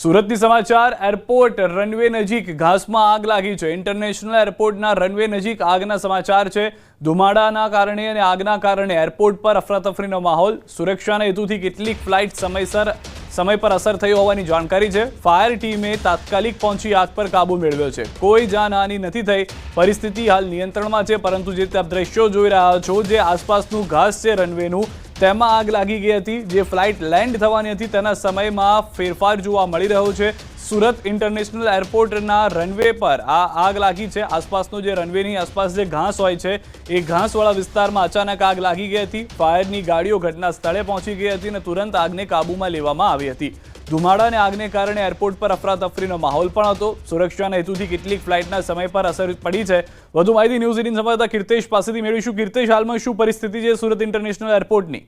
સુરતની સમાચાર airport runway નજીક ઘાસમાં આગ લાગી છે। ઇન્ટરનેશનલ એરપોર્ટના રનવે નજીક આગના સમાચાર છે। ધુમાડાના કારણે અને આગના કારણે એરપોર્ટ પર અફરાતફરીનો માહોલ। સુરક્ષાના હેતુથી કેટલીક ફ્લાઇટ સમય પર અસર થઈ હોવાની જાણકારી છે। ફાયર ટીમે તાત્કાલિક પહોંચી આગ પર કાબુ મેળવ્યો છે। કોઈ જાનહાનિ નથી થઈ। પરિસ્થિતિ હાલ નિયંત્રણમાં છે, પરંતુ જે આપ દ્રશ્યો જોઈ રહ્યા છો, જે આસપાસનું ઘાસ છે રનવેનું, તેમાં આગ લાગી ગઈ હતી। જે ફ્લાઇટ લેન્ડ થવાની હતી તેના સમયમાં ફેરફાર જોવા મળી રહ્યો છે। સુરત ઇન્ટરનેશનલ એરપોર્ટના રનવે પર આ આગ લાગી છે। આસપાસનો જે રનવેની આસપાસ જે ઘાસ હોય છે, એ ઘાસવાળા વિસ્તારમાં અચાનક આગ લાગી ગઈ હતી। ફાયરની ગાડીઓ ઘટના સ્થળે પહોંચી ગઈ હતી અને તુરંત આગને કાબૂમાં લેવામાં આવી હતી। ધુમાડા અને આગને કારણે એરપોર્ટ પર અફરાતફરીનો માહોલ પણ હતો। સુરક્ષાના હેતુથી કેટલીક ફ્લાઇટના સમય પર અસર પડી છે। વધુ માહિતી ન્યૂઝ 18 સંવાદદાતા કીર્તેશ પાસેથી મેળવીશું। કીર્તેશ, હાલમાં શું પરિસ્થિતિ છે સુરત ઇન્ટરનેશનલ એરપોર્ટની?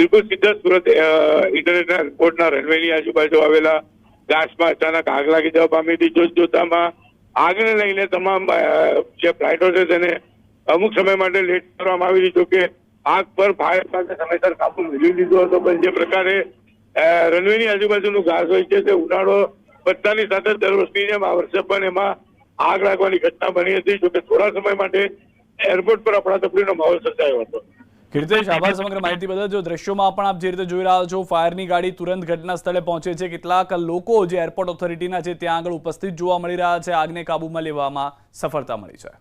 બિલકુલ સીધા સુરત ઇન્ટરનેશનલ એરપોર્ટના રનવેની આજુબાજુ આવેલા ઘાસમાં અચાનક આગ લાગી જવા પામી હતી। જોતામાં આગને લઈને તમામ જે ફ્લાઇટો છે તેને અમુક સમય માટે લેટ કરવામાં આવી હતી। કે આગ પર ફાયર પાસે સમયસર કાબુ મેળવી લીધો હતો, પણ જે પ્રકારે રનવેની આજુબાજુનું ઘાસ હોય છે તે ઉનાળો બધાની સાથે દર વર્ષની જેમ આ વર્ષે પણ એમાં આગ લાગવાની ઘટના બની હતી। જોકે થોડા સમય માટે એરપોર્ટ પર અફરાતફરીનો માહોલ સર્જાયો હતો। કીર્તેશ, આભાર સમગ્ર માહિતી બદલ। જો દ્રશ્યોમાં પણ આપ જે રીતે જોઈ રહ્યા છો, ફાયરની ગાડી તુરંત ઘટના સ્થળે પહોંચે છે। કેટલાક લોકો જે એરપોર્ટ ઓથોરિટીના છે ત્યાં આગળ ઉપસ્થિત જોવા મળી રહ્યા છે। આગને કાબૂમાં લેવામાં સફળતા મળી છે।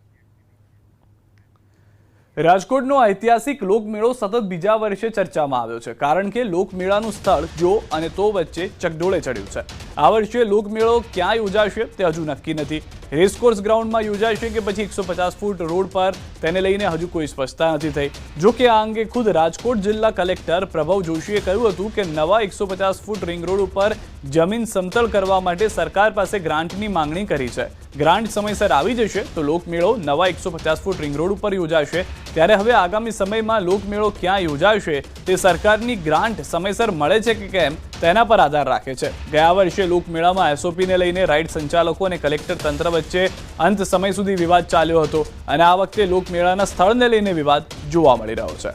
રાજકોટનો ઐતિહાસિક લોકમેળો સતત બીજા વર્ષે ચર્ચામાં આવ્યો છે, કારણ કે લોકમેળાનું સ્થળ જો અને તો વચ્ચે ચકડોળે ચડ્યું છે। આ વર્ષે લોકમેળો ક્યાં યોજાશે તે હજુ નક્કી નથી। રેસકોર્સ ગ્રાઉન્ડમાં યોજાશે કે પછી 150 ફૂટ રોડ પર, તેને લઈને હજુ કોઈ સ્પષ્ટતા નથી થઈ। જો કે આ અંગે ખુદ રાજકોટ જિલ્લા કલેક્ટર પ્રભવ જોશીએ કહ્યું હતું કે નવા 150 ફૂટ રિંગ રોડ ઉપર જમીન સમતળ કરવા માટે સરકાર પાસે ગ્રાન્ટની માંગણી કરી છે। ગ્રાન્ટ સમયસર આવી જશે તો લોકમેળો નવા 150 ફૂટ રિંગ રોડ ઉપર યોજાશે। ત્યારે હવે આગામી સમયમાં લોકમેળો ક્યાં યોજાશે તે સરકારની ગ્રાન્ટ સમયસર મળે છે કે કેમ તેના પર આધાર રાખે છે। ગયા વર્ષે લોકમેળામાં એસઓપીને લઈને રાઇડ સંચાલકો અને કલેક્ટર તંત્ર વચ્ચે અંત સમય સુધી વિવાદ ચાલ્યો હતો, અને આ વખતે લોકમેળાના સ્થળને લઈને વિવાદ જોવા મળી રહ્યો છે।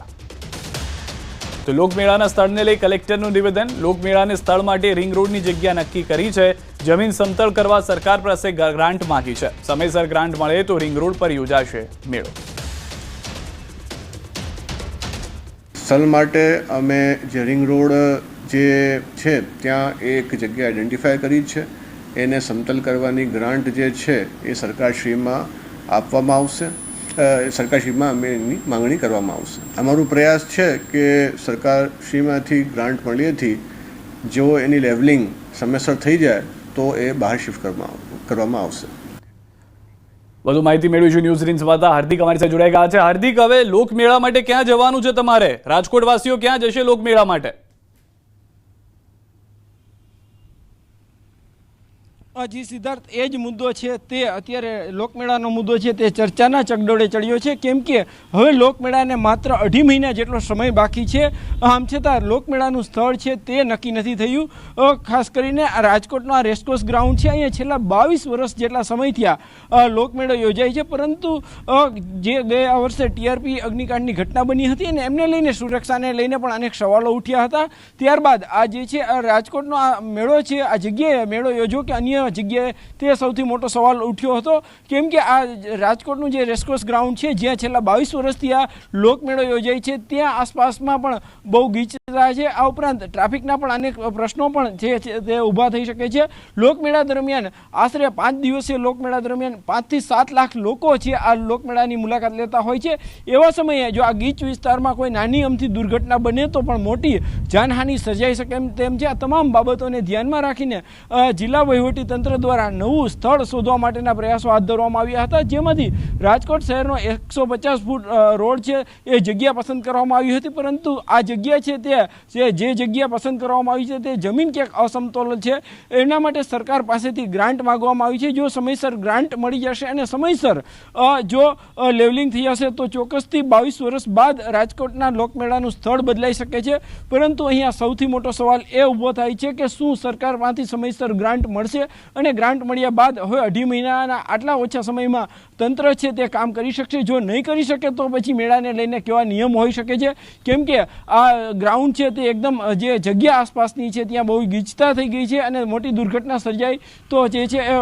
તો લોકમેળાના સ્થળને લઈ કલેક્ટરનું નિવેદન। લોકમેળાને સ્થળ માટે રિંગ રોડની જગ્યા નક્કી કરી છે। જમીન સમતળ કરવા સરકાર પાસે ગ્રાન્ટ માંગી છે। સમયસર ગ્રાન્ટ મળે તો રિંગ રોડ પર યોજાશે મેળો। સ્થળ માટે અમે જે રિંગ રોડ જે છે ત્યાં એક જગ્યા આઈડેન્ટિફાય કરી છે। એને સમતલ કરવાની ગ્રાન્ટ જે છે એ સરકારશ્રીમાં આપવામાં આવશે। સરકારશ્રીમાં અમે એની માંગણી કરવામાં આવશે। અમારો પ્રયાસ છે કે સરકારશ્રીમાંથી ગ્રાન્ટ મળ્યેથી જો એની લેવલિંગ સમયસર થઈ જાય તો એ બહાર શિફ્ટ કરવામાં આવશે। વધુ માહિતી મેળવીશું ન્યૂઝ 18 સંવાદદાતા હાર્દિક અમારી સાથે જોડાઈ ગયા છે। હાર્દિક, હવે લોકમેળા માટે ક્યાં જવાનું છે તમારે? રાજકોટવાસીઓ ક્યાં જશે લોકમેળા માટે? જી સિદ્ધાર્થ, એ જ મુદ્દો છે તે અત્યારે લોકમેળાનો મુદ્દો છે તે ચર્ચાના ચકડોળે ચડ્યો છે, કેમ કે હવે લોકમેળાને માત્ર 2.5 મહિના જેટલો સમય બાકી છે। આમ છતાં લોકમેળાનું સ્થળ છે તે નક્કી નથી થયું। ખાસ કરીને આ રાજકોટનો આ રેસકોર્સ ગ્રાઉન્ડ છે, અહીંયા છેલ્લા 22 વર્ષ જેટલા સમયથી આ લોકમેળો યોજાય છે, પરંતુ જે ગયા વર્ષે ટીઆરપી અગ્નિકાંડની ઘટના બની હતી અને એમને લઈને સુરક્ષાને લઈને પણ અનેક સવાલો ઉઠ્યા હતા। ત્યારબાદ આ જે છે રાજકોટનો આ મેળો છે, આ જગ્યાએ મેળો યોજો કે અન્ય જગ્યાએ, તે સૌથી મોટો સવાલ ઉઠ્યો હતો, કેમ કે આ રાજકોટનું જે રેસકોર્સ ગ્રાઉન્ડ છે જ્યાં છેલ્લા 22 વર્ષથી આ લોકમેળો યોજાય છે, ત્યાં આસપાસમાં પણ બહુ ગીચતા છે। આ ઉપરાંત ટ્રાફિકના પણ અનેક પ્રશ્નો પણ છે તે ઊભા થઈ શકે છે। લોકમેળા દરમિયાન આશરે 5 દિવસીય લોકમેળા દરમિયાન 5 થી 7 લાખ લોકો છે આ લોકમેળાની મુલાકાત લેતા હોય છે। એવા સમયે જો આ ગીચ વિસ્તારમાં કોઈ નાની અમથી દુર્ઘટના બને તો પણ મોટી જાનહાનિ સર્જાઈ શકે તેમ છે। આ તમામ બાબતોને ધ્યાનમાં રાખીને જિલ્લા વહીવટી તંત્ર દ્વારા નવું સ્થળ શોધવા માટેના પ્રયાસો હાથ ધરવામાં આવ્યા હતા, જેમાંથી રાજકોટ શહેરનો 150 ફૂટ રોડ છે એ જગ્યા પસંદ કરવામાં આવી હતી, પરંતુ આ જગ્યા છે તે જે જગ્યા પસંદ કરવામાં આવી છે તે જમીન ક્યાંક અસમતોલ છે। એના માટે સરકાર પાસેથી ગ્રાન્ટ માગવામાં આવી છે। જો સમયસર ગ્રાન્ટ મળી જશે અને સમયસર જો લેવલિંગ થઈ જશે તો ચોક્કસથી 22 વર્ષ બાદ રાજકોટના લોકમેળાનું સ્થળ બદલાઈ શકે છે। પરંતુ અહીંયા સૌથી મોટો સવાલ એ ઊભો થાય છે કે શું સરકારમાંથી સમયસર ગ્રાન્ટ મળશે? અને ગ્રાન્ટ મળ્યા બાદ હવે 2.5 મહિનાના આટલા ઓછા સમયમાં તંત્ર છે તે કામ કરી શકશે. જો નહીં કરી શકે તો પછી મેળાને લઈને કેવા નિયમ હોઈ શકે છે, કેમ કે આ ગ્રાઉન્ડ છે તે એકદમ જે જગ્યા આસપાસની છે ત્યાં બહુ ગીચતા થઈ ગઈ છે અને મોટી દુર્ઘટના સર્જાય તો જે છે એ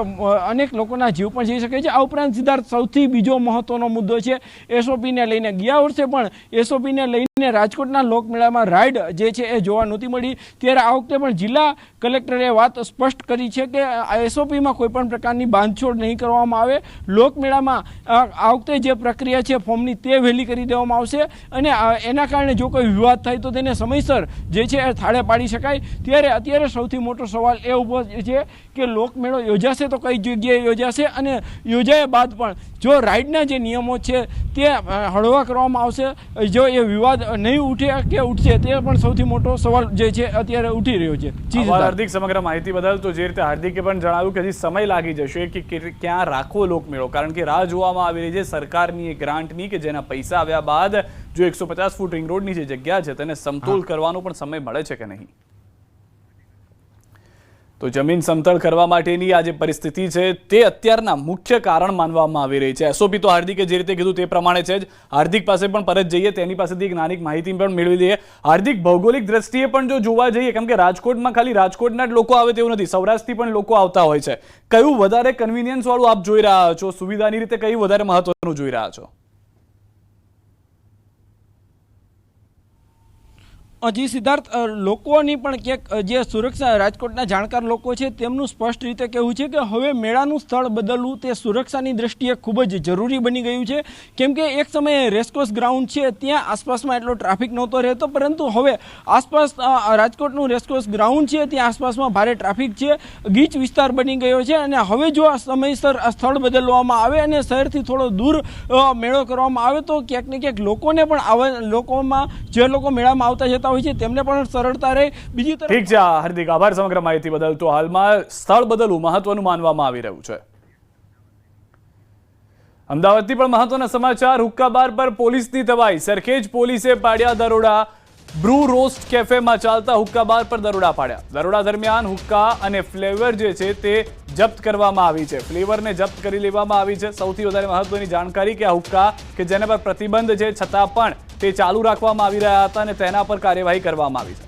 અનેક લોકોના જીવ પણ જઈ શકે છે. આ ઉપરાંત સિદ્ધાર્થ સૌથી બીજો મહત્વનો મુદ્દો છે એસઓપીને લઈને. ગયા વર્ષે પણ એસઓપીને લઈને રાજકોટના લોકમેળામાં રાઇડ જે છે એ જોવા નહોતી મળી, ત્યારે આ વખતે પણ જિલ્લા કલેક્ટરે વાત સ્પષ્ટ કરી છે કે એસઓપીમાં કોઈ પણ પ્રકારની બાંધછોડ નહીં કરવામાં આવે. લોકમેળામાં આ વખતે જે પ્રક્રિયા છે ફોર્મની તે વહેલી કરી દેવામાં આવશે અને એના કારણે જો કોઈ વિવાદ થાય તો તેને સમયસર જે છે એ થાળે પાડી શકાય. ત્યારે અત્યારે સૌથી મોટો સવાલ એ ઊભો છે કે લોકમેળો યોજાશે તો કઈ જગ્યાએ યોજાશે અને યોજાયા બાદ પણ જો રાઇડના જે નિયમો છે તે હળવા કરવામાં આવશે, જો એ વિવાદ નહીં ઉઠે કે ઉઠશે, તે પણ સૌથી મોટો સવાલ જે છે અત્યારે ઉઠી રહ્યો છે. હાર્દિક, સમગ્ર માહિતી બદલ. તો જે રીતે હાર્દિકે પણ જણાવ્યું કે હજી સમય લાગી જશે કે ક્યાં રાખવો લોકમેળો, કારણ કે રાહ જોવામાં આવી રહી છે સરકારની ગ્રાન્ટની કે જેના પૈસા આવ્યા બાદ જો 150 ફૂટ રિંગ રોડની જે જગ્યા છે તેને સમતોલ કરવાનો પણ સમય મળે છે કે નહીં. તો જમીન સમતળ કરવા માટેની આ જે પરિસ્થિતિ છે તે અત્યારના મુખ્ય કારણ માનવામાં આવી રહી છે. એસઓપી તો હાર્દિકે જે રીતે કીધું તે પ્રમાણે છે જ. હાર્દિક પાસે પણ પરત જઈએ, તેની પાસેથી એક નાની માહિતી પણ મેળવી લઈએ. હાર્દિક, ભૌગોલિક દ્રષ્ટિએ પણ જો જોવા જઈએ, કેમ કે રાજકોટમાં ખાલી રાજકોટના જ લોકો આવે તેવું નથી, સૌરાષ્ટ્રથી પણ લોકો આવતા હોય છે, કયું વધારે કન્વિનિયન્સ વાળું આપ જોઈ રહ્યા છો, સુવિધાની રીતે કયું વધારે મહત્વનું જોઈ રહ્યા છો? જી સિદ્ધાર્થ, લોકોની પણ ક્યાંક જે સુરક્ષા રાજકોટના જાણકાર લોકો છે તેમનું સ્પષ્ટ રીતે કહેવું છે કે હવે મેળાનું સ્થળ બદલવું તે સુરક્ષાની દ્રષ્ટિએ ખૂબ જ જરૂરી બની ગયું છે, કેમ કે એક સમયે રેસકોર્સ ગ્રાઉન્ડ છે ત્યાં આસપાસમાં એટલો ટ્રાફિક નહોતો રહેતો, પરંતુ હવે આસપાસ રાજકોટનું રેસકોર્સ ગ્રાઉન્ડ છે ત્યાં આસપાસમાં ભારે ટ્રાફિક છે, ગીચ વિસ્તાર બની ગયો છે અને હવે જો સમયસર આ સ્થળ બદલવામાં આવે અને શહેરથી થોડો દૂર મેળો કરવામાં આવે તો ક્યાંક ને ક્યાંક લોકોને પણ લોકોમાં જે લોકો મેળામાં આવતા જતા હોય છે તેમને પણ સરળતા રહે. બીજી તરફ ઠીક છે હાર્દિક, આભાર સમગ્ર માહિતી બદલ. તો હાલમાં સ્થળ બદલવું મહત્વનું માનવામાં આવી રહ્યું છે. અમદાવાદથી પણ મહત્વના સમાચાર. હુક્કા બાર પર પોલીસની તવાઈ. સરખેજ પોલીસે પાડ્યા દરોડા. બ્રૂ રોસ્ટ કેફેમાં ચાલતા હુક્કા બાર પર દરોડા પાડ્યા. દરોડા દરમિયાન હુક્કા અને ફ્લેવર જે છે તે જપ્ત કરવામાં આવી છે. ફ્લેવરને જપ્ત કરી લેવામાં આવી છે. સૌથી વધારે મહત્વની જાણકારી કે આ હુક્કા કે જેના પર પ્રતિબંધ છે છતાં પણ તે ચાલુ રાખવામાં આવી રહ્યા હતા અને તેના પર કાર્યવાહી કરવામાં આવી છે.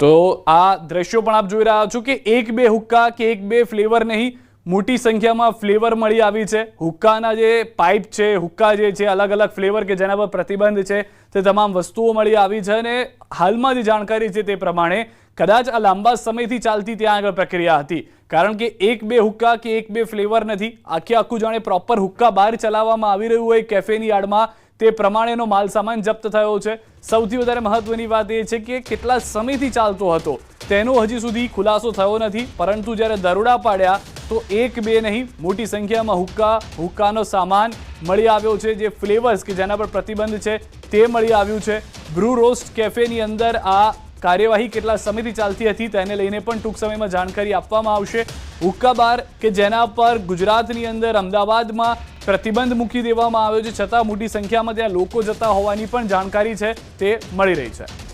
તો આ દ્રશ્યો પણ આપ જોઈ રહ્યા છો કે એક બે હુક્કા કે એક બે ફ્લેવર નહીં, મોટી સંખ્યામાં ફ્લેવર મળી આવી છે. હુક્કાના જે પાઇપ છે, હુક્કા જે છે અલગ અલગ ફ્લેવર કે જેના પર પ્રતિબંધ છે તે તમામ વસ્તુઓ મળી આવી છે અને હાલમાં જે જાણકારી છે તે પ્રમાણે કદાચ આ લાંબા સમયથી ચાલતી ત્યાં આગળ પ્રક્રિયા હતી, કારણ કે એક બે હુક્કા કે એક બે ફ્લેવર નથી, આખું જાણે પ્રોપર હુક્કા બાર ચલાવવામાં આવી રહ્યું હોય કેફેની આડમાં તે પ્રમાણેનો માલ સામાન જપ્ત થયો છે. સૌથી વધારે મહત્વની વાત એ છે કે કેટલા સમયથી ચાલતો હતો તેનો હજી સુધી ખુલાસો થયો નથી, પરંતુ જ્યારે દરોડા પાડ્યા તો એક બે નહીં, મોટી સંખ્યામાં હુક્કાનો સામાન મળી આવ્યો છે. જે ફ્લેવર્સ કે જેના પર પ્રતિબંધ છે તે મળી આવ્યું છે. બ્રૂ રોસ્ટ કેફેની અંદર આ કાર્યવાહી કેટલા સમયથી ચાલતી હતી તેને લઈને પણ ટૂંક સમયમાં જાણકારી આપવામાં આવશે. હુક્કા બાર કે જેના પર ગુજરાતની અંદર અમદાવાદમાં પ્રતિબંધ મૂકી દેવામાં આવ્યો છે છતાં મોટી સંખ્યામાં ત્યાં લોકો જતા હોવાની પણ જાણકારી છે તે મળી રહી છે.